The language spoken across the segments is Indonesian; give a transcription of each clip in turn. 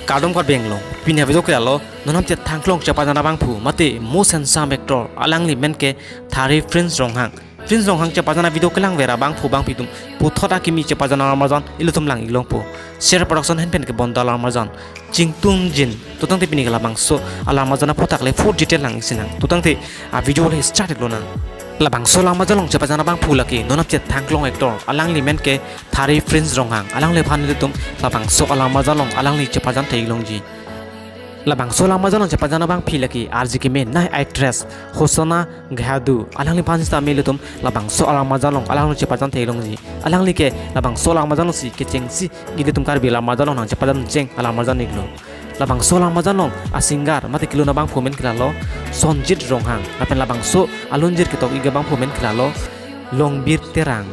Kadom kar benglo pin have jok lo nonam che thangklong chapa jana bang phu mate most handsome actor alangli menke thari prince ronghang chapa jana video kelang vera bang phu bang pitum puthota kimi chapa jana armazan ilutum lang ilong po share production hen pen ke bondal armazan jingtung jin tutang te pinigala bang so alarmazana putak le full detail lang isinang tutang te a video le started lo nang labang so lang majalong chapa jana bang phu laki nonam che thangklong actor alangli menke thari prince ronghang alangle phan litum labang so alarmazalong alangli chapa jan teilong ji labang so lang majalong chapa jana bang phi laki RJK men nai actress hosana ghadu alangli phan sta melitum labang so alarmazalong alangli chapa jan teilong ji alangli ke labang so lang majalong si ke chengsi giditum kar bila majalong nang chapa jan cheng alarmazan iglo labang so lang majalong a singer mate kilo na bang phumen kilalo sonjit ronghang apen labang so alunjir kitok iga bang phumen kilalo longbir terang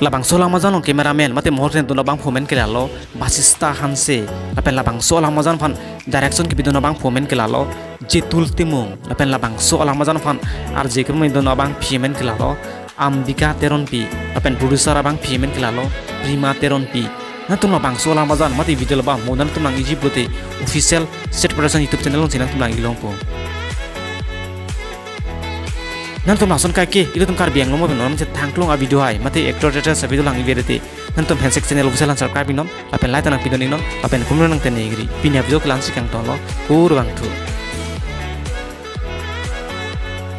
labang so lang majalong cameraman mate mohorten tuna bang phumen kilalo basista hanse apen labang so lang majan phan direction ki bidona bang phumen kilalo jitul timung apen labang so lang majan phan RJK men dona bang phumen kilalo ambika teronpi apen producer bang phumen kilalo prima teronpi nantung labang so lang majan mate video labang modan tumang Egypt bote official set production YouTube channel long sinang tumang ilong po nantum lason kai ke itu tum kar biang lomo benom je thangklong a video hai mate actor sa video lang iverete nantum fansek channel official an subscribe inom apen like tanang pidon inom apen kumro nang tenegri pinya video klan sikang tolo kur bang thu